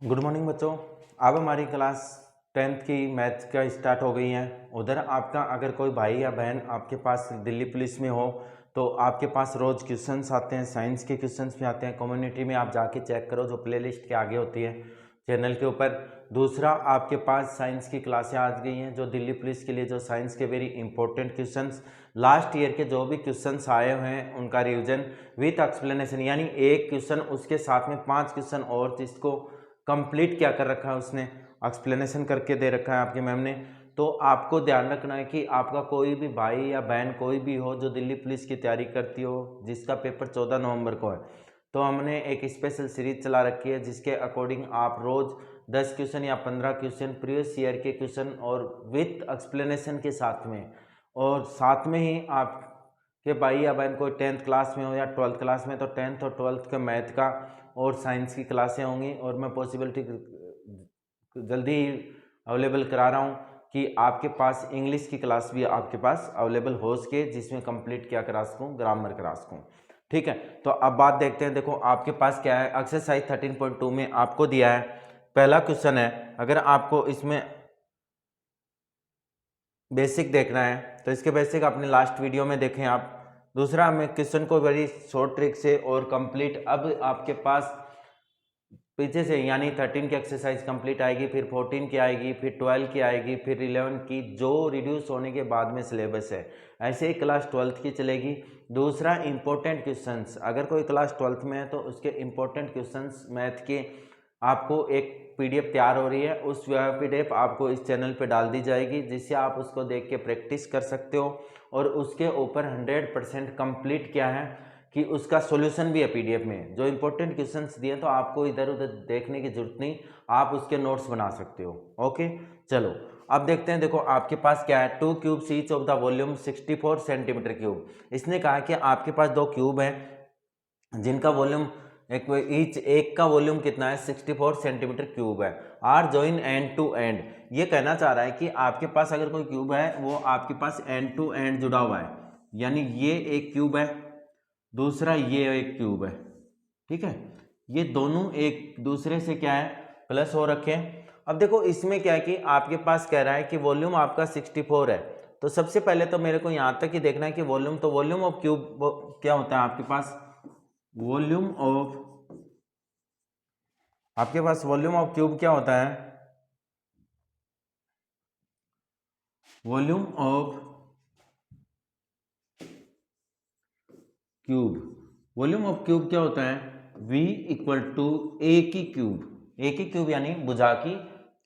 Good morning बच्चों। अब हमारी क्लास 10th की मैथ्स का स्टार्ट हो गई है। उधर आपका अगर कोई भाई या बहन आपके पास दिल्ली पुलिस में हो तो आपके पास रोज़ क्वेश्चंस आते हैं, साइंस के क्वेश्चंस भी आते हैं। कम्युनिटी में आप जाके चेक करो, जो प्लेलिस्ट के आगे होती है चैनल के ऊपर। दूसरा, आपके पास साइंस की क्लासें आ गई हैं, जो दिल्ली पुलिस के लिए जो साइंस के very important questions last year के जो भी क्वेश्चंस आए हुए हैं उनका रिविजन विथ एक्सप्लेनेशन, यानी एक क्वेश्चन उसके साथ में 5 क्वेश्चन और जिसको कंप्लीट क्या कर रखा है उसने एक्सप्लेनेशन करके दे रखा है आपकी मैम ने। तो आपको ध्यान रखना है कि आपका कोई भी भाई या बहन कोई भी हो जो दिल्ली पुलिस की तैयारी करती हो, जिसका पेपर 14 नवंबर को है, तो हमने एक स्पेशल सीरीज चला रखी है जिसके अकॉर्डिंग आप रोज 10 क्वेश्चन या 15 क्वेश्चन प्रीवियस ईयर के क्वेश्चन और विथ एक्सप्लेनेशन के साथ में, और साथ में ही आप के भाई या बहन कोई 10th क्लास में हो या 12th क्लास में, तो 10th और 12th का मैथ का और साइंस की क्लासें होंगी। और मैं पॉसिबिलिटी जल्दी ही अवेलेबल करा रहा हूँ कि आपके पास इंग्लिश की क्लास भी आपके पास अवेलेबल हो सके, जिसमें कंप्लीट क्या करा सकूँ, ग्रामर करा सकूँ। ठीक है, तो अब बात देखते हैं। देखो आपके पास क्या है, एक्सरसाइज 13.2 में आपको दिया है पहला क्वेश्चन है। अगर आपको इसमें बेसिक देखना है तो इसके बेसिक आपने लास्ट वीडियो में देखे आप। दूसरा, मैं क्वेश्चन को बड़ी शॉर्ट ट्रिक से और कंप्लीट, अब आपके पास पीछे से यानी 13 की एक्सरसाइज कंप्लीट आएगी, फिर 14 की आएगी, फिर 12 की आएगी, फिर 11 की, जो रिड्यूस होने के बाद में सिलेबस है। ऐसे ही क्लास 12th की चलेगी। दूसरा, इंपॉर्टेंट क्वेश्चंस, अगर कोई क्लास 12th में है तो उसके इंपॉर्टेंट क्वेश्चंस मैथ के आपको एक पीडीएफ तैयार हो रही है, उस पीडीएफ आपको इस चैनल पे डाल दी जाएगी, जिससे आप उसको देख के प्रैक्टिस कर सकते हो। और उसके ऊपर 100% कंप्लीट क्या है कि उसका सॉल्यूशन भी है पीडीएफ में, जो इंपॉर्टेंट क्वेश्चंस दिए, तो आपको इधर उधर देखने की जरूरत नहीं, आप उसके नोट्स बना सकते हो। ओके, चलो अब देखते हैं। देखो आपके पास क्या है, 2 cubes each of the volume 64 centimetre cube. इसने कहा कि आपके पास 2 क्यूब हैं जिनका वॉल्यूम एक का वॉल्यूम कितना है, 64 सेंटीमीटर क्यूब है। Are join end to end, ये कहना चाह रहा है कि आपके पास अगर कोई क्यूब है वो आपके पास एंड टू एंड जुड़ा हुआ है, यानी ये एक क्यूब है, दूसरा ये एक क्यूब है। ठीक है, ये दोनों एक दूसरे से क्या है, प्लस हो रखे हैं। अब देखो इसमें क्या है कि आपके पास कह रहा है कि वॉल्यूम आपका 64 है, तो सबसे पहले तो मेरे को यहां तक ही देखना है कि वॉल्यूम, तो वॉल्यूम ऑफ क्यूब क्या होता है आपके पास, वॉल्यूम ऑफ, आपके पास वॉल्यूम ऑफ क्यूब क्या होता है, volume of cube, volume of cube क्या होता है, V इक्वल टू ए की क्यूब, ए की क्यूब यानी भुजा की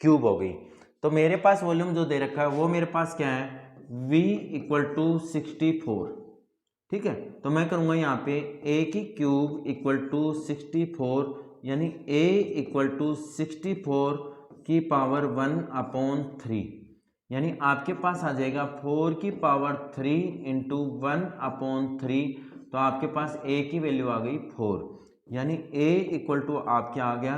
क्यूब हो गई। तो मेरे पास वॉल्यूम जो दे रखा है वो मेरे पास क्या है, V इक्वल टू 64। ठीक है, तो मैं करूंगा यहाँ पे ए की क्यूब इक्वल टू 64, यानी ए इक्वल टू 64 की पावर 1/3, यानी आपके पास आ जाएगा 4 की पावर 3 इंटू 1/3। तो आपके पास ए की वैल्यू आ गई 4, यानी ए इक्वल टू आपके आ गया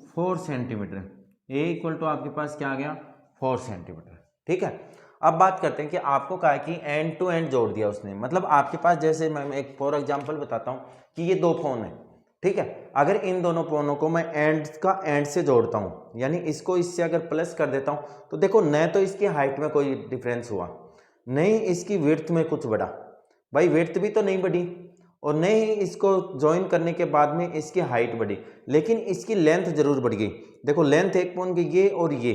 4 सेंटीमीटर। ए इक्वल टू आपके पास क्या आ गया, 4 सेंटीमीटर। ठीक है, अब बात करते हैं कि आपको कहा कि एंड टू एंड जोड़ दिया उसने, मतलब आपके पास, जैसे मैं एक फॉर एग्जांपल बताता हूं कि ये 2 फोन है। ठीक है, अगर इन दोनों फोनों को मैं एंड का एंड से जोड़ता हूं, यानी इसको इससे अगर प्लस कर देता हूं, तो देखो न तो इसकी हाइट में कोई डिफरेंस हुआ, नहीं इसकी विड्थ में कुछ बढ़ा, भाई विड्थ भी तो नहीं बढ़ी, और न ही इसको ज्वाइन करने के बाद में इसकी हाइट बढ़ी, लेकिन इसकी लेंथ जरूर बढ़ गई। देखो लेंथ एक फोन की ये और ये,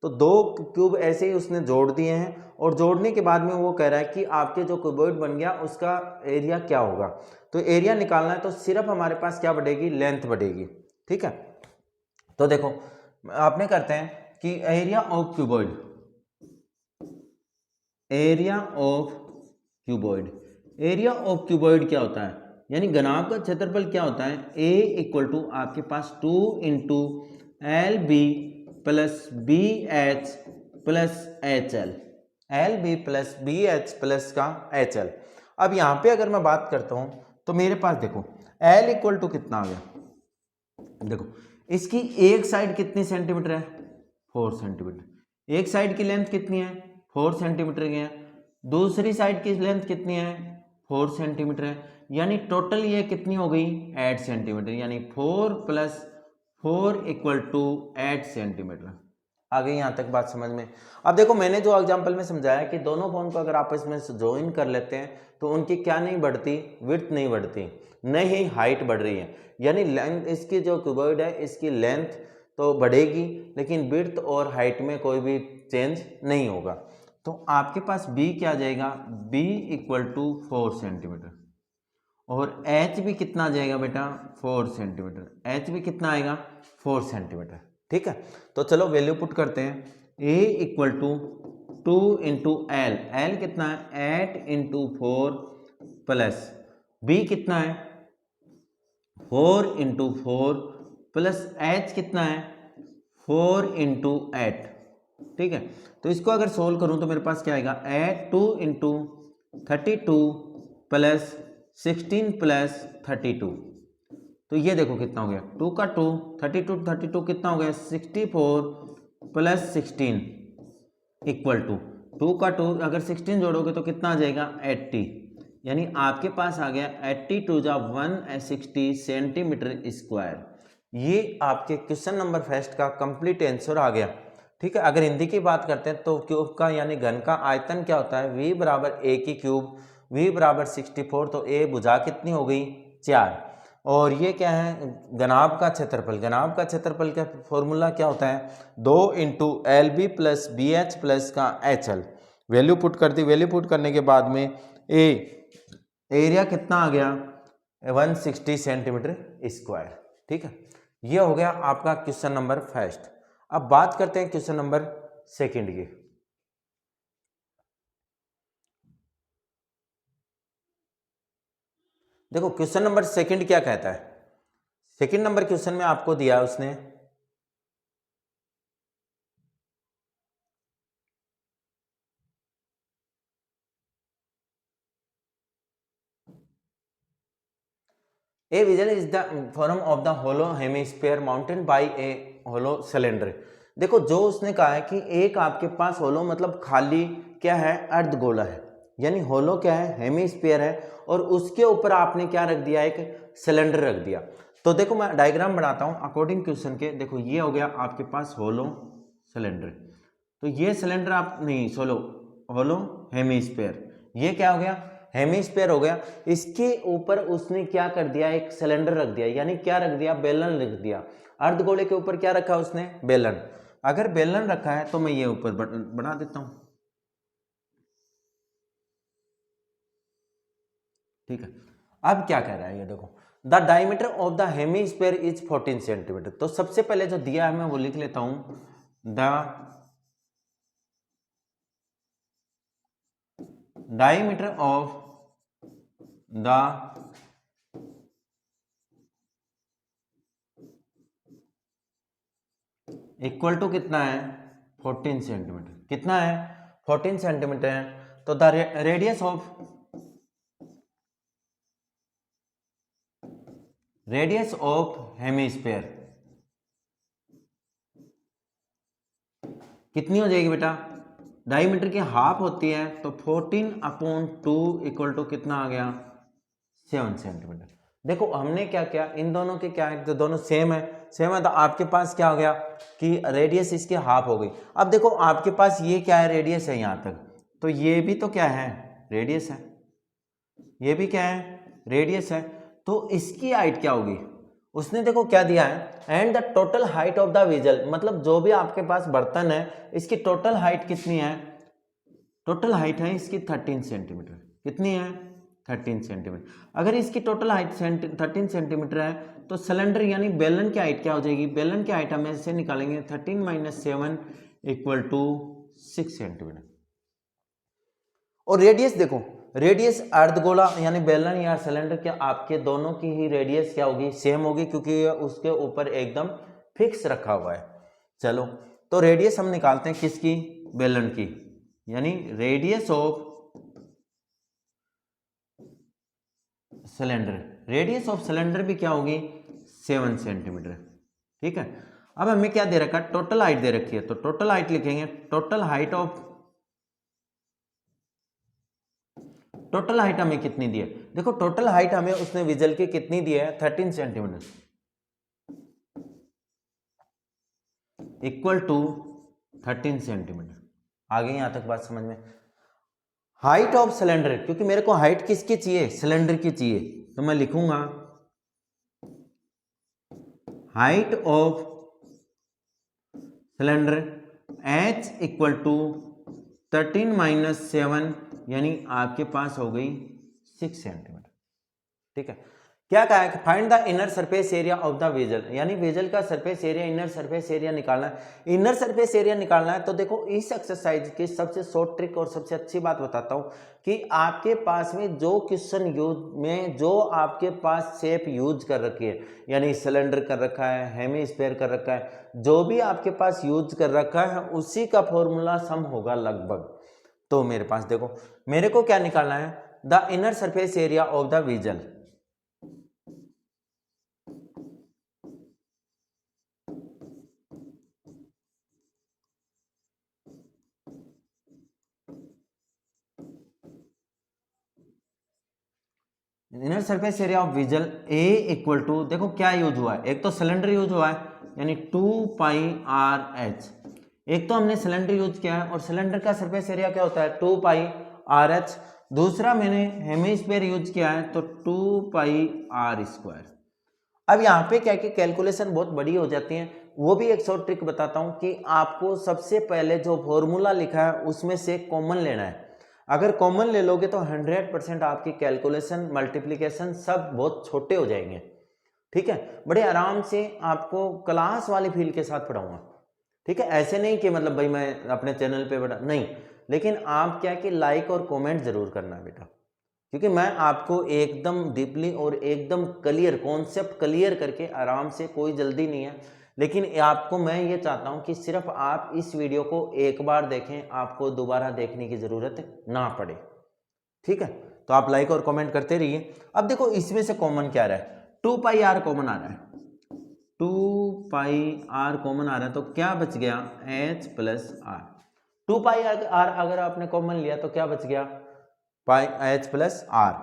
तो 2 क्यूब ऐसे ही उसने जोड़ दिए हैं, और जोड़ने के बाद में वो कह रहा है कि आपके जो क्यूबॉइड बन गया उसका एरिया क्या होगा। तो एरिया निकालना है तो सिर्फ हमारे पास क्या बढ़ेगी, लेंथ बढ़ेगी। ठीक है, तो देखो आपने करते हैं कि area of cuboid, area of cuboid, area of cuboid क्या होता है, यानी घनाभ का क्षेत्रफल क्या होता है, ए इक्वल टू आपके पास 2 into l b plus b h plus h l, l b plus b h plus का एच एल। अब यहां पे अगर मैं बात करता हूं तो मेरे पास देखो एल इक्वल टू कितना आ गया, देखो इसकी एक साइड कितनी सेंटीमीटर है, 4 सेंटीमीटर, एक साइड की लेंथ कितनी है, 4 सेंटीमीटर की है, दूसरी साइड की लेंथ कितनी है, 4 सेंटीमीटर है, यानी टोटल ये कितनी हो गई 8 सेंटीमीटर, यानी 4 प्लस 4 इक्वल टू 8 सेंटीमीटर। आ गई यहाँ तक बात समझ में। अब देखो मैंने जो एग्जांपल में समझाया कि दोनों बोन को अगर आपस में ज्वाइन कर लेते हैं तो उनकी क्या नहीं बढ़ती, विड्थ नहीं बढ़ती, न ही हाइट बढ़ रही है। यानी लेंथ, इसकी जो क्यूबॉइड है इसकी लेंथ तो बढ़ेगी लेकिन विड्थ और हाइट में कोई भी चेंज नहीं होगा। तो आपके पास b क्या आ जाएगा, b इक्वल टू 4 सेंटीमीटर और h भी कितना आ जाएगा बेटा, 4 सेंटीमीटर। h भी कितना आएगा, 4 सेंटीमीटर। ठीक है, तो चलो वैल्यू पुट करते हैं। a equal to 2 into l, l कितना है 8 इंटू 4 प्लस b कितना है 4 इंटू 4 प्लस h कितना है 4 इंटू 8। ठीक है, तो इसको अगर सोल्व करूं तो मेरे पास क्या आएगा 8 2 इंटू 32 प्लस 16 प्लस 32। तो ये देखो कितना हो गया 2 का 2, 32 कितना हो गया 64 प्लस 16 इक्वल टू 2 का 2, अगर 16 जोड़ोगे तो कितना आ जाएगा 80। यानी आपके पास आ गया 80 टू जा 160 सेंटीमीटर स्क्वायर। ये आपके क्वेश्चन नंबर फर्स्ट का कंप्लीट आंसर आ गया। ठीक है, अगर हिंदी की बात करते हैं तो क्यूब का यानी घन का आयतन क्या होता है, v बराबर a की क्यूब, v बराबर 64, तो a भुजा कितनी हो गई 4। और ये क्या है घनाभ का क्षेत्रफल, घनाभ का क्षेत्रफल का फॉर्मूला क्या होता है 2 into l b plus b h plus का एच एल। वैल्यू पुट कर दी, वैल्यू पुट करने के बाद में ए एरिया कितना आ गया 160 सेंटीमीटर स्क्वायर। ठीक है, ये हो गया आपका क्वेश्चन नंबर फर्स्ट। अब बात करते हैं क्वेश्चन नंबर सेकंड की। देखो क्वेश्चन नंबर सेकंड क्या कहता है, सेकंड नंबर क्वेश्चन में आपको दिया है उसने a vision is the form of the hollow hemisphere mountain by a hollow cylinder. देखो जो उसने कहा है कि एक आपके पास होलो मतलब खाली क्या है अर्धगोला है, यानी होलो क्या है हेमिस्फीयर है और उसके ऊपर आपने क्या रख दिया एक सिलेंडर रख दिया। तो देखो मैं डायग्राम बनाता हूं अकॉर्डिंग क्वेश्चन के। देखो ये हो गया आपके पास होलो सिलेंडर, तो ये सिलेंडर आप नहीं सोलो होलो हेमिस्फीयर, ये क्या हो गया हेमिस्फीयर हो गया। इसके ऊपर उसने क्या कर दिया एक सिलेंडर रख दिया, यानी क्या रख दिया बेलन रख दिया। अर्धगोले के ऊपर क्या रखा उसने बेलन। अगर बेलन रखा है तो मैं ये ऊपर बना देता हूं। ठीक है, अब क्या कह रहा है ये देखो the diameter of the hemisphere is 14 centimetre. तो सबसे पहले जो दिया है मैं वो लिख लेता हूं, the diameter of the equal to कितना है 14 सेंटीमीटर। कितना है 14 सेंटीमीटर है। तो द रेडियस ऑफ हेमिस्फीयर कितनी हो जाएगी बेटा, डायमीटर की हाफ होती है तो 14/2 इक्वल टू कितना आ गया 7 सेंटीमीटर। देखो हमने क्या किया इन दोनों के क्या है, तो दोनों सेम है तो आपके पास क्या हो गया कि रेडियस इसकी हाफ हो गई। अब देखो आपके पास ये क्या है रेडियस है यहाँ तक, तो ये भी तो क्या है रेडियस है, ये भी क्या है रेडियस है, तो इसकी हाइट क्या होगी। उसने देखो क्या दिया है and the total height of the vessel, मतलब जो भी आपके पास बर्तन है इसकी टोटल हाइट कितनी है, टोटल हाइट है इसकी 13 सेंटीमीटर। कितनी है 13 सेंटीमीटर। अगर इसकी टोटल हाइट 13 सेंटीमीटर है तो सिलेंडर यानी बेलन की हाइट क्या हो जाएगी, बेलन की हाइट हम ऐसे निकालेंगे 13 - 7 इक्वल टू 6 सेंटीमीटर। और रेडियस देखो रेडियस अर्धगोला यानी बेलन या सिलेंडर के आपके दोनों की ही रेडियस क्या होगी सेम होगी, क्योंकि उसके ऊपर एकदम फिक्स रखा हुआ है। चलो तो रेडियस हम निकालते हैं किसकी बेलन की, यानी radius of cylinder, radius of cylinder भी क्या होगी 7 सेंटीमीटर। ठीक है, अब हमें क्या दे रखा है टोटल हाइट दे रखी है, तो टोटल हाइट लिखेंगे टोटल हाइट हमें कितनी दी है। देखो टोटल हाइट हमें उसने विजल की कितनी दी है 13 सेंटीमीटर। Equal to 13 centimetre. आगे यहाँ तक बात समझ में। हाइट ऑफ सिलेंडर, क्योंकि मेरे को हाइट किसकी चाहिए, सिलेंडर की चाहिए, तो मैं लिखूंगा height of cylinder h equal to 13 minus 7, यानी आपके पास हो गई 6 सेंटीमीटर। ठीक है, क्या कहा है कि find the inner surface area of the vessel, यानी वेजल का surface area, inner surface area निकालना है। इनर सरफेस एरिया निकालना है तो देखो इस एक्सरसाइज की सबसे शॉर्ट ट्रिक और सबसे अच्छी बात बताता हूं कि आपके पास में जो क्वेश्चन यूज में जो आपके पास शेप यूज कर रखी है, यानी सिलेंडर कर रखा है, हेमी स्फीयर कर रखा है, जो भी आपके पास यूज कर रखा है उसी का फॉर्मूला सम होगा लगभग। तो मेरे पास देखो, मेरे को क्या निकालना है, the inner surface area of the vessel. Inner surface area of vessel a equal to, देखो क्या यूज हुआ है, एक तो सिलेंडर यूज हुआ है यानी 2πr(h), एक तो हमने सिलेंडर यूज किया है और सिलेंडर का सरफेस एरिया क्या होता है 2πr(h), दूसरा मैंने हेमिस्फीयर यूज किया है तो 2πr²। अब यहाँ पे क्या कि कैलकुलेशन बहुत बड़ी हो जाती है, वो भी एक शॉर्ट ट्रिक बताता हूँ कि आपको सबसे पहले जो फॉर्मूला लिखा है उसमें से कॉमन लेना है। अगर कॉमन ले लोगे तो 100% आपकी कैलकुलेशन, मल्टीप्लिकेशन सब बहुत छोटे हो जाएंगे। ठीक है, बड़े आराम से आपको क्लास वाली फील के साथ पढ़ाऊंगा। ठीक है, ऐसे नहीं कि मतलब भाई मैं अपने चैनल पे बता नहीं, लेकिन आप क्या कि लाइक और कमेंट जरूर करना है बेटा, क्योंकि मैं आपको एकदम डीपली और एकदम क्लियर कॉन्सेप्ट क्लियर करके आराम से, कोई जल्दी नहीं है, लेकिन आपको मैं ये चाहता हूं कि सिर्फ आप इस वीडियो को एक बार देखें, आपको दोबारा देखने की जरूरत ना पड़े। ठीक है, तो आप लाइक और कमेंट करते रहिए। अब देखो इसमें से कॉमन क्या रहा है, 2πr कॉमन आ रहा है, 2πr कॉमन आ रहा है, तो क्या बच गया h प्लस आर। 2πr अगर आपने कॉमन लिया तो क्या बच गया पाई h प्लस आर।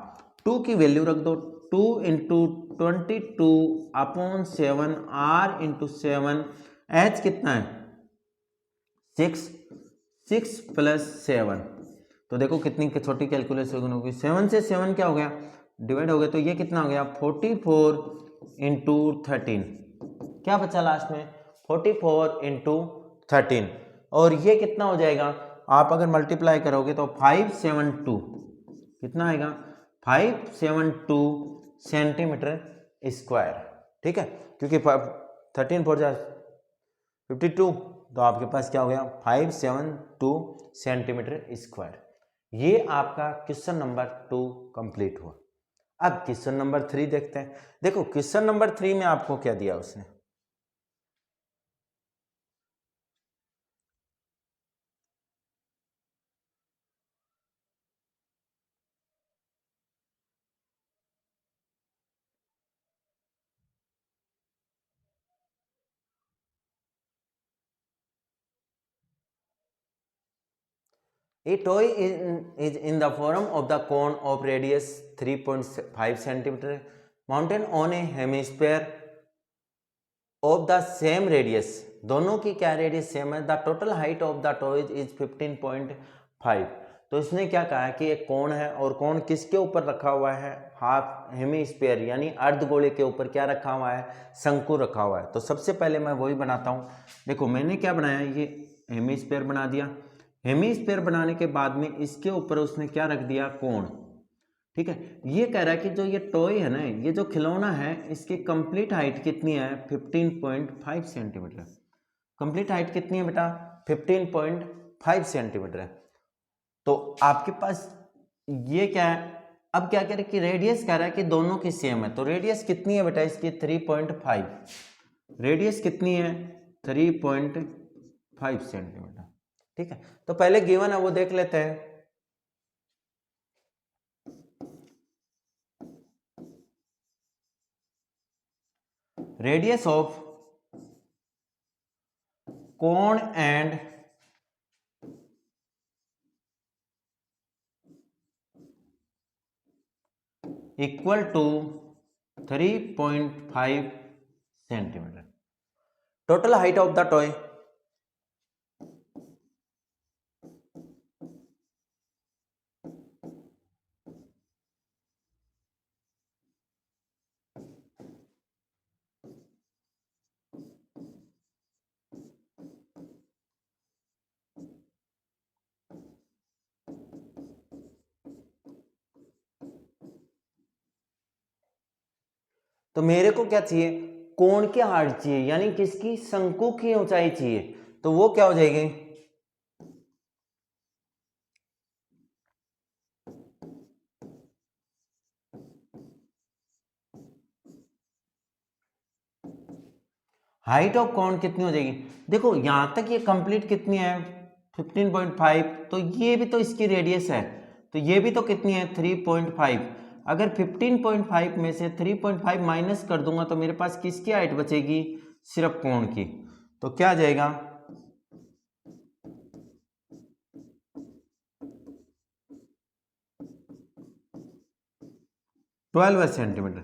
2 की वैल्यू रख दो, 2 इंटू 22/7 r इंटू 7, h कितना है 6, 6 प्लस 7, तो देखो कितनी छोटी कैलकुलेशन होगी, 7 से 7 क्या हो गया डिवाइड हो गया, तो ये कितना हो गया 44 इंटू 13, क्या बचा लास्ट में 44 इंटू 13, और ये कितना हो जाएगा, आप अगर मल्टीप्लाई करोगे तो 572, कितना आएगा 572 सेंटीमीटर स्क्वायर। ठीक है, क्योंकि 13 4 52, तो आपके पास क्या हो गया 572 सेंटीमीटर स्क्वायर। ये आपका क्वेश्चन नंबर 2 कंप्लीट हुआ। अब क्वेश्चन नंबर 3 देखते हैं। देखो क्वेश्चन नंबर 3 में आपको क्या दिया उसने, A toy is in the form of the cone of radius 3.5 centimeter mounted on a hemisphere of the same radius। दोनों की क्या रेडियस सेम है। The total height of the toy is 15.5। तो इसने क्या कहा है कि एक कोण है और कोण किसके ऊपर रखा हुआ है, हाफ हेमिस्फीयर यानी अर्धगोले के ऊपर क्या रखा हुआ है, शंकु रखा हुआ है। तो सबसे पहले मैं वही बनाता हूँ। देखो मैंने क्या बनाया, ये हेमिस्फीयर बना दिया। हेमिस्फीयर बनाने के बाद में इसके ऊपर उसने क्या रख दिया, कोण। ठीक है, ये कह रहा है कि जो ये टॉय है ना, ये जो खिलौना है, इसकी कंप्लीट हाइट कितनी है 15.5 सेंटीमीटर। कंप्लीट हाइट कितनी है बेटा 15.5 सेंटीमीटर है। तो आपके पास ये क्या है, अब क्या कह रहे कि रेडियस कह रहा है कि दोनों की सेम है, तो रेडियस कितनी है बेटा इसकी 3.5, रेडियस कितनी है 3.5 सेंटीमीटर। ठीक है, तो पहले गिवन है वो देख लेते हैं। Radius of cone and equal to 3.5 centimetre. Total height of the toy, तो मेरे को क्या चाहिए, कोण की हाइट चाहिए, यानी किसकी, शंकु की ऊंचाई चाहिए। तो वो क्या हो जाएगी, हाइट ऑफ कोण कितनी हो जाएगी। देखो यहां तक ये कंप्लीट कितनी है 15.5, तो ये भी तो इसकी रेडियस है, तो ये भी तो कितनी है 3.5। अगर 15.5 में से 3.5 माइनस कर दूंगा तो मेरे पास किसकी हाइट बचेगी, सिर्फ कोण की। तो क्या आ जाएगा, 12 सेंटीमीटर।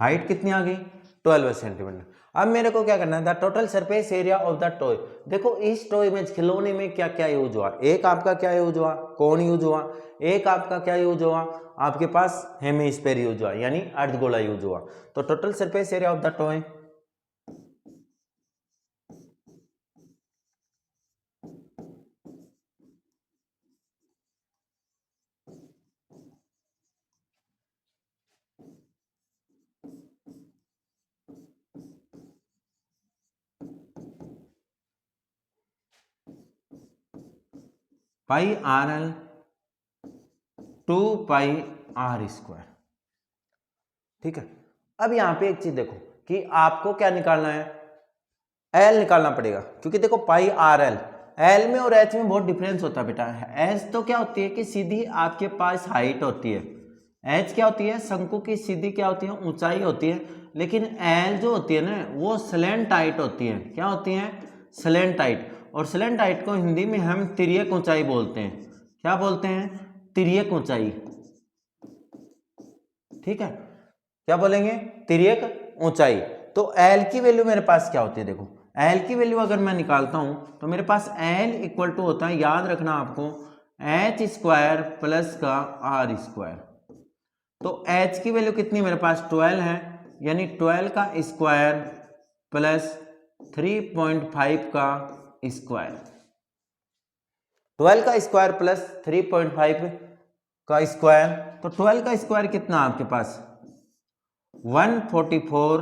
हाइट कितनी आ गई, 12 सेंटीमीटर। अब मेरे को क्या करना है, the total surface area of the toy. देखो इस टॉय में, खिलौने में क्या क्या यूज हुआ, एक आपका क्या यूज हुआ, कोण यूज हुआ, एक आपका क्या यूज हुआ, आपके पास हेमिस्फीयर यूज हुआ, यानी अर्धगोला यूज हुआ। तो total surface area of the toy, pi R L 2 pi r²। ठीक है। अब यहां पे एक चीज देखो कि आपको क्या निकालना है, एल निकालना पड़ेगा, क्योंकि देखो पाई आर एल, एल में और एच में बहुत डिफरेंस होता है बेटा। एच तो क्या होती है कि सीधी आपके पास हाइट होती है, एच क्या होती है, शंकु की सीधी क्या होती है, ऊंचाई होती है। लेकिन एल जो होती है ना, वो स्लैंट हाइट होती है। क्या होती है, स्लैंट हाइट। और स्लैंट हाइट को हिंदी में हम तिर्यक ऊंचाई बोलते हैं। क्या बोलते हैं, तिर्यक ऊंचाई। ठीक है, क्या बोलेंगे, तिर्यक ऊंचाई। तो एल की वैल्यू मेरे पास क्या होती है, देखो एल की वैल्यू अगर मैं निकालता हूं तो मेरे पास एल इक्वल टू होता है, याद रखना आपको, h² प्लस का r²। तो h की वैल्यू कितनी मेरे पास 12 है, यानी 12 का स्क्वायर प्लस 3.5 का स्क्वायर। 12 का स्क्वायर प्लस 3.5 का स्क्वायर, तो 12 का स्क्वायर कितना आपके पास 144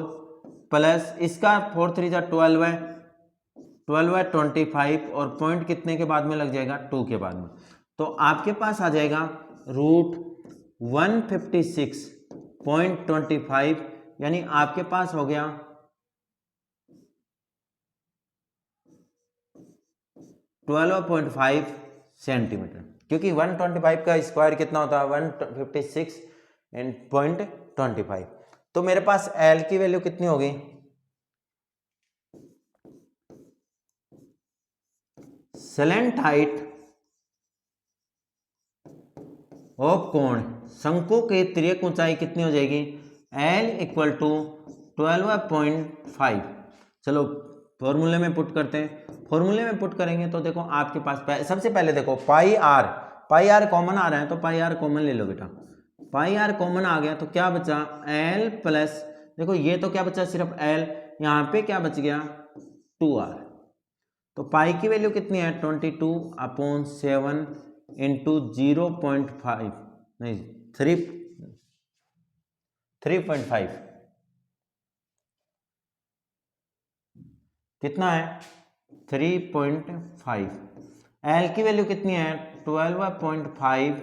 प्लस इसका 4 3 12 है, 12 है 25, और पॉइंट कितने के बाद में लग जाएगा, 2 के बाद में। तो आपके पास आ जाएगा √156.25, यानी आपके पास हो गया 12.5 सेंटीमीटर, क्योंकि 125 का स्क्वायर कितना होता है 156.25। तो मेरे पास एल की वैल्यू कितनी होगी, स्लैंट हाइट ऑफ कोण, शंकु की तिर्यक ऊंचाई कितनी हो जाएगी, एल इक्वल टू 12.5। चलो फॉर्मूले में पुट करते हैं। फॉर्मूले में पुट करेंगे तो देखो आपके पास सबसे पहले देखो पाई आर कॉमन आ रहा है, तो पाई आर कॉमन ले लो बेटा। पाई आर कॉमन आ गया तो क्या बचा, एल प्लस, देखो ये तो क्या बचा सिर्फ एल, यहाँ पे क्या बच गया 2r। तो पाई की वैल्यू कितनी है 22/7 इंटू 0.5, नहीं 3.5 कितना है 3.5। एल की वैल्यू कितनी है 12.5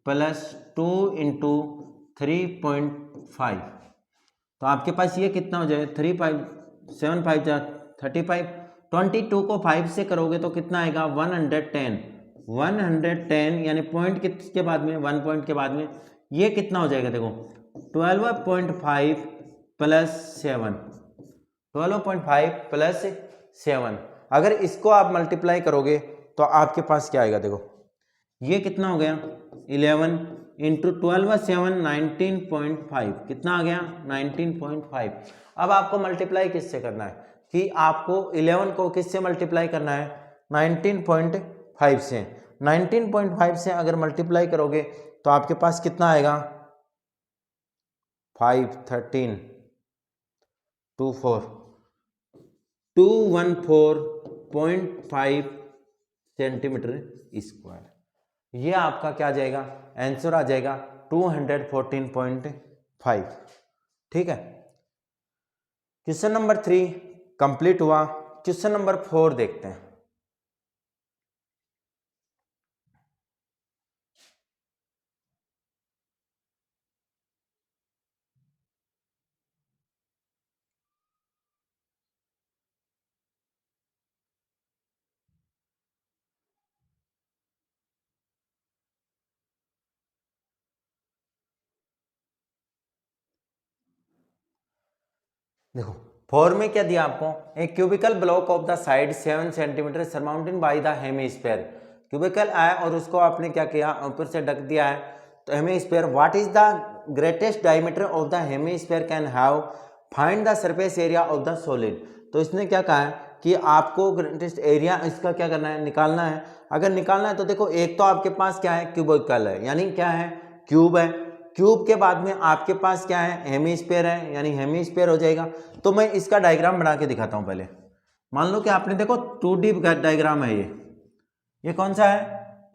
प्लस 2 इंटू 3.5। तो आपके पास ये कितना हो जाए 3.5 जा 35, 22 को 5 से करोगे तो कितना आएगा 110, यानी पॉइंट किसके बाद में 1 पॉइंट के बाद में, ये कितना हो जाएगा देखो 12.5 प्लस 7, 12.5 प्लस 7। अगर इसको आप मल्टीप्लाई करोगे तो आपके पास क्या आएगा, देखो ये कितना हो गया 11 इंटू 12/7 19.5, कितना आ गया 19.5। अब आपको मल्टीप्लाई किससे करना है, कि आपको 11 को किससे मल्टीप्लाई करना है 19.5 से। 19.5 से अगर मल्टीप्लाई करोगे तो आपके पास कितना आएगा 214.5 सेंटीमीटर स्क्वायर। ये आपका क्या आ जाएगा, आंसर आ जाएगा 214.5। ठीक है। क्वेश्चन नंबर 3 कंप्लीट हुआ। क्वेश्चन नंबर 4 देखते हैं। देखो 4 में क्या दिया आपको, एक cubical block of the side 7 centimetre surmounted by the hemisphere. Cubical आया और उसको आपने क्या किया, ऊपर से ढक दिया है। तो hemisphere, what is the greatest diameter of the hemisphere can have, find the surface area of the solid. तो इसने क्या कहा है कि आपको ग्रेटेस्ट एरिया इसका क्या करना है, निकालना है। अगर निकालना है तो देखो, एक तो आपके पास क्या है, क्यूबिकल है, यानी क्या है, क्यूब है। क्यूब के बाद में आपके पास क्या है, हेमीस्फीयर है, यानी हेमीस्फीयर हो जाएगा। तो मैं इसका डायग्राम बना के दिखाता हूं पहले। मान लो कि आपने देखो 2D डायग्राम है ये कौन सा है,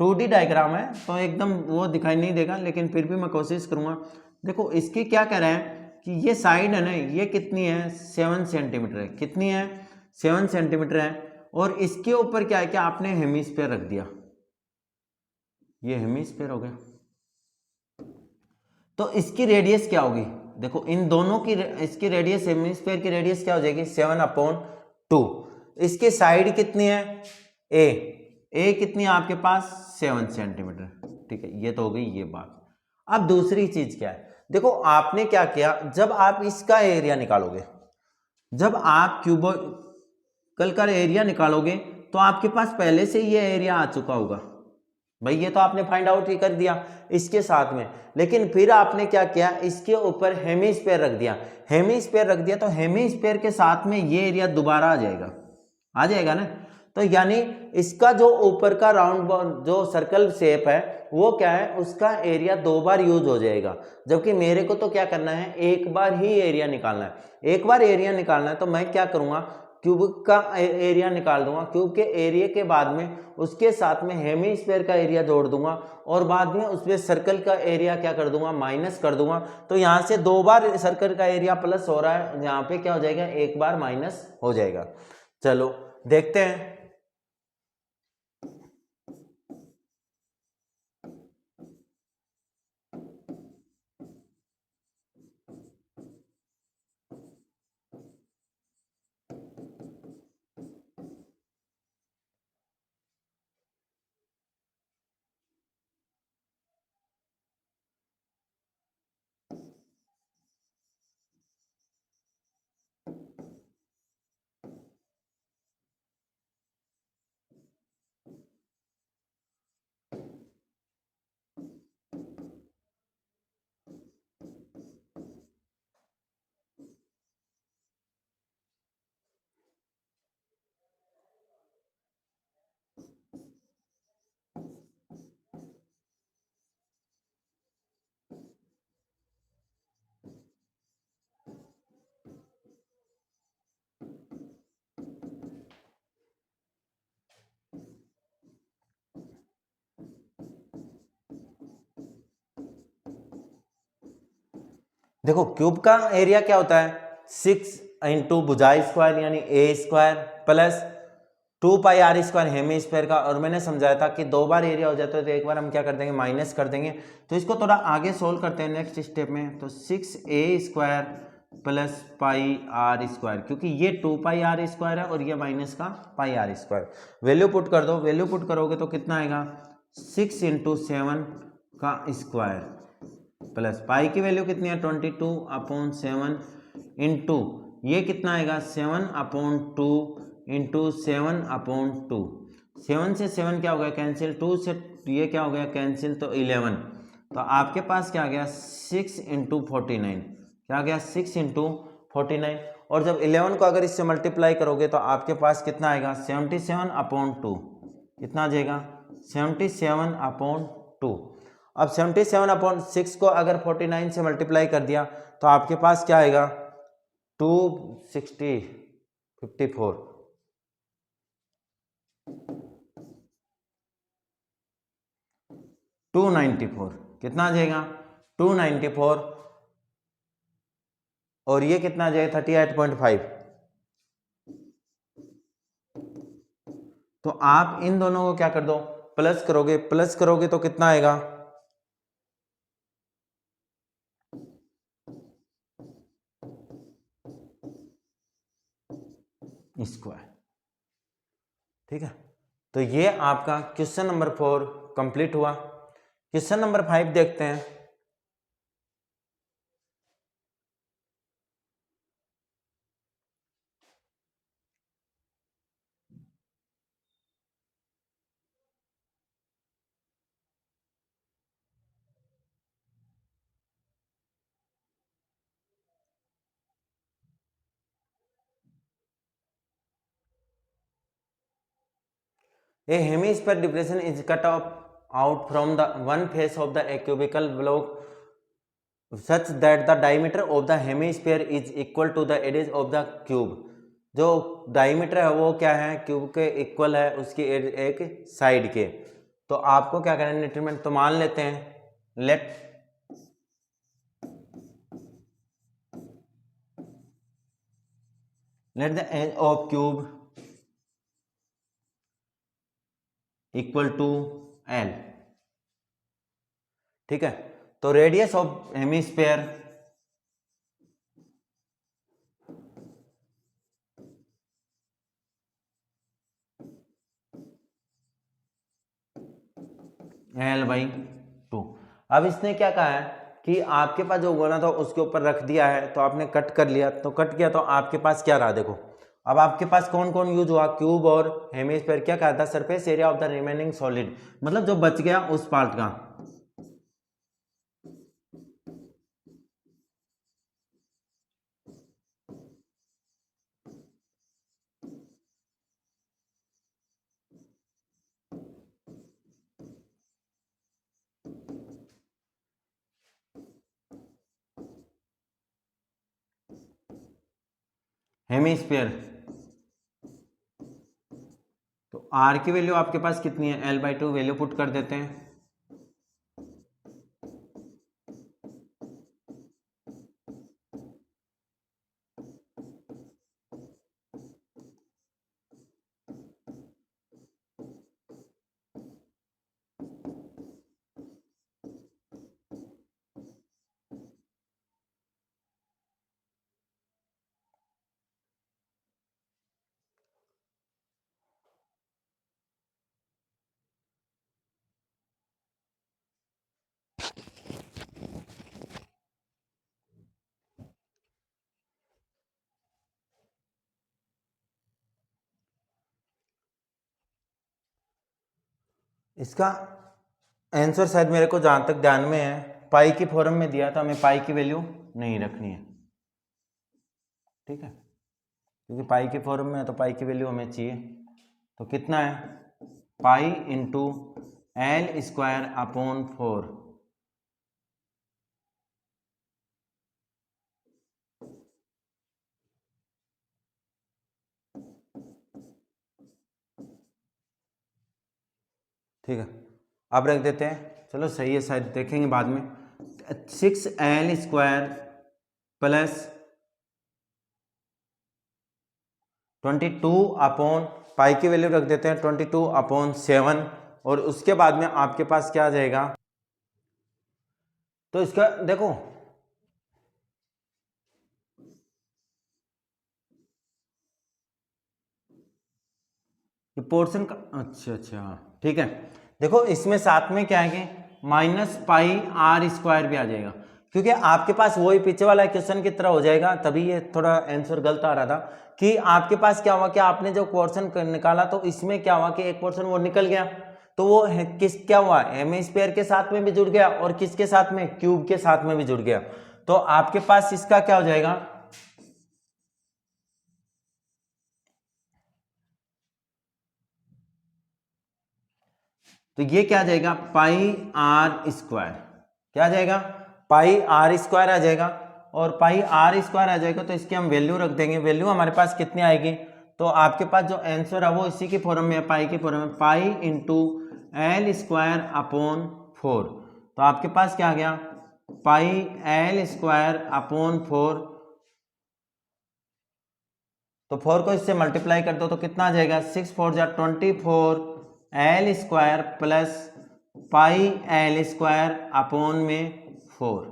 2D डायग्राम है, तो एकदम वो दिखाई नहीं देगा, लेकिन फिर भी मैं कोशिश करूंगा। देखो इसकी क्या कह रहे हैं कि ये साइड है ना, ये कितनी है, 7 सेंटीमीटर है। कितनी है, 7 सेंटीमीटर है। और इसके ऊपर क्या है कि आपने हेमीस्फीयर रख दिया, ये हेमीस्फीयर हो गया। तो इसकी रेडियस क्या होगी, देखो इन दोनों की इसकी रेडियस, हेमीस्फीयर की रेडियस क्या हो जाएगी, 7/2। इसकी साइड कितनी है, ए कितनी है आपके पास, 7 सेंटीमीटर। ठीक है, ये तो हो गई ये बात। अब दूसरी चीज क्या है, देखो आपने क्या किया, जब आप इसका एरिया निकालोगे, जब आप क्यूबिकल का एरिया निकालोगे, तो आपके पास पहले से ये एरिया आ चुका होगा भाई, ये तो आपने फाइंड आउट ही कर दिया इसके साथ में। लेकिन फिर आपने क्या किया, इसके ऊपर हेमीस्फीयर रख दिया। हेमीस्फीयर रख दिया तो हेमीस्फीयर के साथ में ये एरिया दोबारा आ जाएगा ना। तो यानी इसका जो ऊपर का राउंड जो सर्कल शेप है, वो क्या है, उसका एरिया 2 बार यूज हो जाएगा। जबकि मेरे को तो क्या करना है, एक बार ही एरिया निकालना है। एक बार एरिया निकालना है तो मैं क्या करूंगा, क्यूब का एरिया निकाल दूंगा। क्यूब के एरिया के बाद में उसके साथ में हेमीस्फीयर का एरिया जोड़ दूंगा, और बाद में उसमें सर्कल का एरिया क्या कर दूंगा, माइनस कर दूंगा। तो यहां से 2 बार सर्कल का एरिया प्लस हो रहा है, यहाँ पे क्या हो जाएगा, एक बार माइनस हो जाएगा। चलो देखते हैं। देखो क्यूब का एरिया क्या होता है, 6 इंटू भुजाई स्क्वायर यानी ए स्क्वायर प्लस 2πr² हेमीस्फीयर का। और मैंने समझाया था कि 2 बार एरिया हो जाता है तो एक बार हम क्या कर देंगे, माइनस कर देंगे। तो इसको थोड़ा आगे सोल्व करते हैं नेक्स्ट स्टेप में। तो 6a² प्लस πr², क्योंकि ये 2πr² है और ये माइनस का πr²। वैल्यू पुट कर दो, वैल्यू पुट करोगे तो कितना आएगा, 6 इंटू 7 का स्क्वायर प्लस पाई की वैल्यू कितनी है, 22/7 इंटू ये कितना आएगा, 7/2 इंटू 7/2। 7 से 7 क्या हो गया, कैंसिल। 2 से ये क्या हो गया, कैंसिल, तो 11। तो आपके पास क्या आ गया, 6 इंटू 49। क्या आ गया, 6 इंटू 49। और जब 11 को अगर इससे मल्टीप्लाई करोगे तो आपके पास कितना आएगा, 77/2। कितना आ जाएगा, 77/2। अब 77/6 को अगर 49 से मल्टीप्लाई कर दिया तो आपके पास क्या आएगा, 260 54 294। कितना आ जाएगा, 294 और ये कितना आ जाएगा 38.5। तो आप इन दोनों को क्या कर दो, प्लस करोगे, प्लस करोगे तो कितना आएगा, स्क्वायर। ठीक है, तो ये आपका क्वेश्चन नंबर 4 कंप्लीट हुआ। क्वेश्चन नंबर 5 देखते हैं। A hemisphere depression is cut off out from the one face of the cubical block such that the diameter of the hemisphere is equal to the edge of the cube। जो diameter है वो क्या है, cube के equal है उसकी एक side के। तो आपको क्या करना है डिटरमिनेंट, तो मान लेते हैं let the edge of cube equal to l. ठीक है, तो रेडियस ऑफ हेमिस्फीयर L/2। अब इसने क्या कहा है कि आपके पास जो गोला था उसके ऊपर रख दिया है, तो आपने कट कर लिया, तो कट किया तो आपके पास क्या रहा, देखो अब आपके पास कौन कौन यूज हुआ, क्यूब और हेमिस्फीयर। क्या कहा था, surface area of the remaining solid, मतलब जो बच गया उस पार्ट का। हेमिस्फीयर, तो आर की वैल्यू आपके पास कितनी है, L/2 वैल्यू पुट कर देते हैं। इसका आंसर शायद मेरे को जहां तक ध्यान में है पाई की फॉर्म में दिया था, हमें पाई की वैल्यू नहीं रखनी है। ठीक है, क्योंकि पाई के फॉर्म में है तो पाई की वैल्यू हमें चाहिए। तो कितना है, पाई इंटू L/4। ठीक है, अब रख देते हैं, चलो सही है, शायद देखेंगे बाद में। 6L² प्लस 22 पाई की वैल्यू रख देते हैं 22/7, और उसके बाद में आपके पास क्या आ जाएगा, तो इसका देखो ये पोर्शन का, अच्छा ठीक है। देखो इसमें साथ में क्या है कि -πr² भी आ जाएगा, क्योंकि आपके पास वही पीछे वाला क्वेश्चन की तरह हो जाएगा, तभी ये थोड़ा आंसर गलत आ रहा था कि आपके पास क्या हुआ कि आपने जो पोर्शन निकाला तो इसमें क्या हुआ कि एक पोर्शन वो निकल गया, तो वो क्या हुआ, हेमिस्फीयर के साथ में भी जुड़ गया और किसके साथ में, क्यूब के साथ में भी जुड़ गया। तो आपके पास इसका क्या हो जाएगा, तो ये क्या आ जाएगा, πr²। क्या आ जाएगा, πr² आ जाएगा, और πr² आ जाएगा तो इसकी हम वैल्यू रख देंगे। वैल्यू हमारे पास कितनी आएगी, तो आपके पास जो आंसर है वो इसी की फॉर्म में है, पाई की फॉर्म में, पाई इंटू L²/4। तो आपके पास क्या आ गया, π L²/4 तो 4 को इससे मल्टीप्लाई कर दो तो कितना आ जाएगा, 6 4 जा 24 L square plus pi L square upon में 4,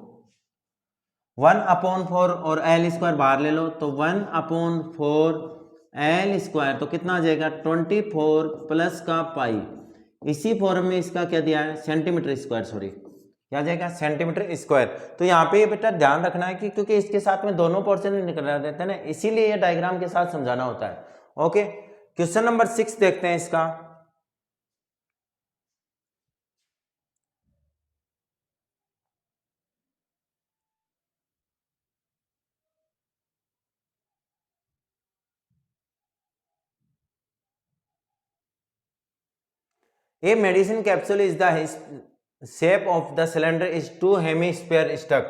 1/4 और एल स्क्वायर बाहर ले लो तो 1/4 एल स्क्वायर, तो कितना आ जाएगा 24 प्लस का पाई, इसी फॉर्म में इसका क्या दिया है सेंटीमीटर स्क्वायर, सॉरी क्या जाएगा सेंटीमीटर स्क्वायर। तो यहाँ पे बेटा ध्यान रखना है कि क्योंकि इसके साथ में दोनों पोर्शन निकल रहे रहते हैं ना, इसीलिए ये डायग्राम के साथ समझाना होता है। ओके, क्वेश्चन नंबर 6 देखते हैं इसका। A medicine capsule is the shape of the cylinder is two hemisphere stuck।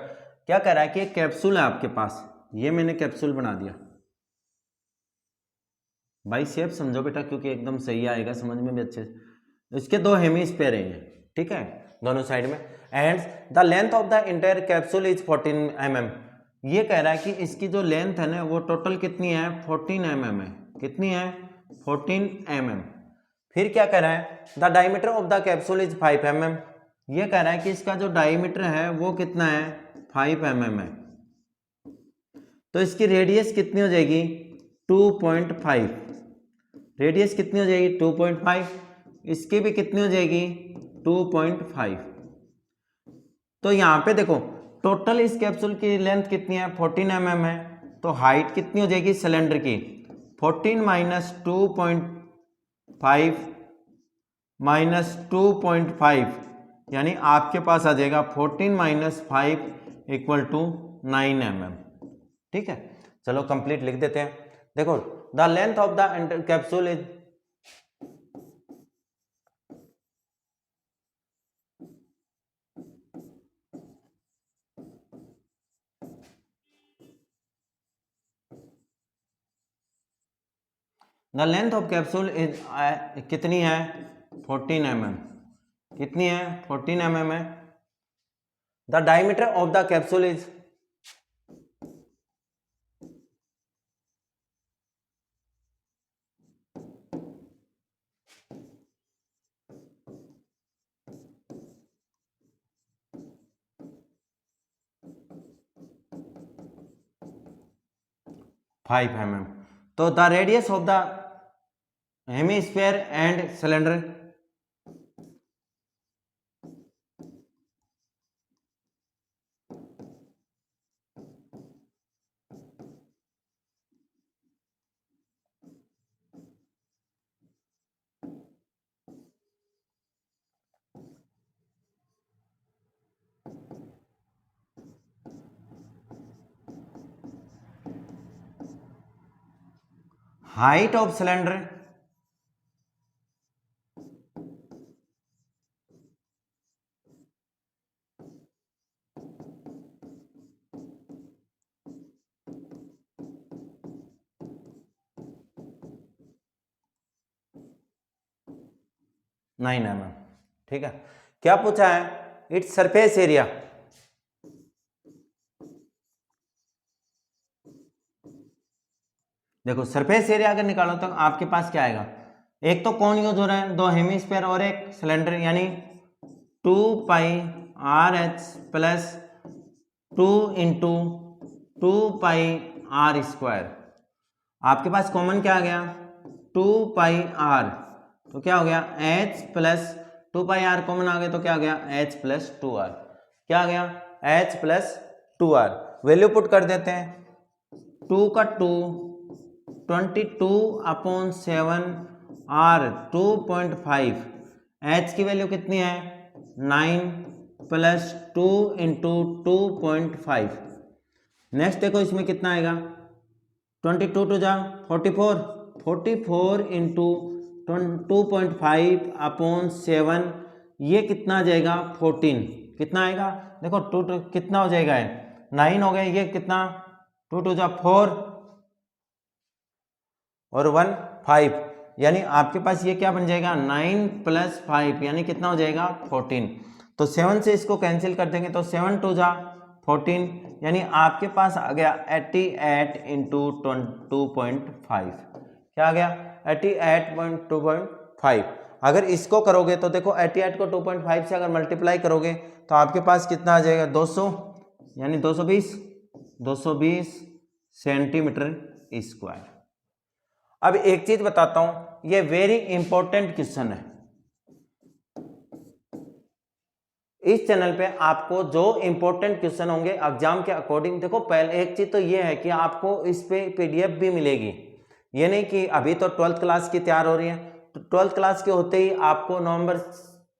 क्या कह रहा है कि एक कैप्सूल है आपके पास, ये मैंने कैप्सूल बना दिया भाई, शेप समझो बेटा क्योंकि एकदम सही आएगा समझ में भी अच्छे से। इसके दो हेमिस्फीयर हैं, ठीक है, दोनों साइड में। And the length of the entire capsule is 14 mm। ये कह रहा है कि इसकी जो लेंथ है ना वो टोटल कितनी है 14 mm है। कितनी है 14 mm। फिर क्या कह रहा है the diameter of the capsule is 5 mm। ये कह रहा है कि इसका जो डायमीटर है वो कितना है 5 mm है। तो इसकी रेडियस कितनी हो जाएगी 2.5। रेडियस कितनी हो जाएगी 2.5, इसकी भी कितनी हो जाएगी 2.5। तो यहाँ पे देखो टोटल इस कैप्सूल की लेंथ कितनी है 14 mm है, तो हाइट कितनी हो जाएगी सिलेंडर की 14 माइनस 2.5 माइनस 2.5, यानी आपके पास आ जाएगा 14 माइनस 5 इक्वल टू 9 mm। ठीक है, चलो कंप्लीट लिख देते हैं। देखो the length of the capsule is the length of capsule is कितनी है 14 mm। कितनी है 14 mm है। The diameter of the capsule is 5 mm। तो the radius of the hemisphere and cylinder height of cylinder nine mm। ठीक है, क्या पूछा है इट्स सरफेस एरिया। देखो सरफेस एरिया अगर निकालो तो आपके पास क्या आएगा, एक तो कौन यूज हो रहा है 2 हेमिस्फीयर और एक सिलेंडर, यानी 2 pi r h plus 2 into 2 pi r square. आपके पास कॉमन क्या आ गया 2 पाई आर, तो क्या हो गया h plus 2 pi r common आ गया तो क्या आ गया एच प्लस 2 आर। क्या आ गया h plus 2 r. Value put कर देते हैं, 2 का 2 22/7 आर 2.5, एच की वैल्यू कितनी है 9 प्लस 2 इंटू 2.5। नेक्स्ट देखो इसमें कितना आएगा 22 टू जा 44, 44 इंटू 2.5/7, ये कितना आ जाएगा 14। कितना आएगा देखो 2 कितना हो जाएगा 9 हो गया, ये कितना 2 टू जा 4 और 1 5, यानी आपके पास ये क्या बन जाएगा 9 प्लस 5, यानी कितना हो जाएगा 14। तो 7 से इसको कैंसिल कर देंगे तो 7 टू जा 14, यानी आपके पास आ गया 88 इंटू 2.5, क्या आ गया 88.2.5। अगर इसको करोगे तो देखो 88 को 2.5 से अगर मल्टीप्लाई करोगे तो आपके पास कितना आ जाएगा 200, यानी 220 सेंटीमीटर स्क्वायर। अब एक चीज बताता हूं, ये वेरी इंपॉर्टेंट क्वेश्चन है। इस चैनल पे आपको जो इंपॉर्टेंट क्वेश्चन होंगे एग्जाम के अकॉर्डिंग, देखो पहले एक चीज तो ये है कि आपको इस पे पीडीएफ भी मिलेगी। ये नहीं कि अभी तो 12th क्लास की तैयार हो रही है, तो 12th क्लास के होते ही आपको नवंबर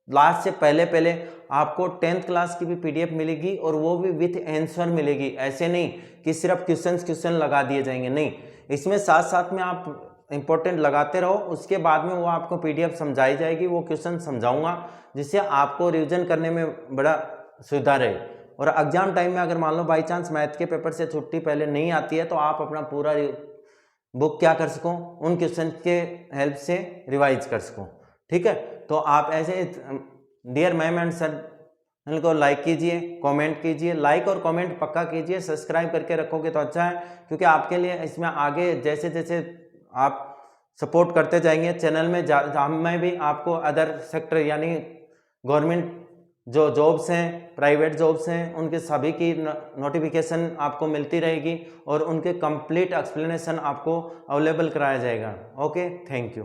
लास्ट से पहले आपको 10th क्लास की भी पीडीएफ मिलेगी, और वो भी विथ आंसर मिलेगी। ऐसे नहीं कि सिर्फ क्वेश्चन लगा दिए जाएंगे, नहीं, इसमें साथ साथ में आप इंपॉर्टेंट लगाते रहो, उसके बाद में वो आपको पीडीएफ समझाई जाएगी, वो क्वेश्चन समझाऊंगा जिससे आपको रिवीजन करने में बड़ा सुविधा रहे। और एग्जाम टाइम में अगर मान लो बाई चांस मैथ के पेपर से छुट्टी पहले नहीं आती है, तो आप अपना पूरा बुक क्या कर सको, उन क्वेश्चन के हेल्प से रिवाइज कर सको। ठीक है, तो आप ऐसे dear ma'am and sir channel को लाइक कीजिए, कमेंट कीजिए, लाइक और कमेंट पक्का कीजिए, सब्सक्राइब करके रखोगे तो अच्छा है, क्योंकि आपके लिए इसमें आगे जैसे जैसे आप सपोर्ट करते जाएंगे चैनल में, मैं भी आपको अदर सेक्टर यानी गवर्नमेंट जो जॉब्स हैं, प्राइवेट जॉब्स हैं, उनके सभी की नोटिफिकेशन आपको मिलती रहेगी, और उनके कंप्लीट एक्सप्लेनेशन आपको अवेलेबल कराया जाएगा। Okay, thank you.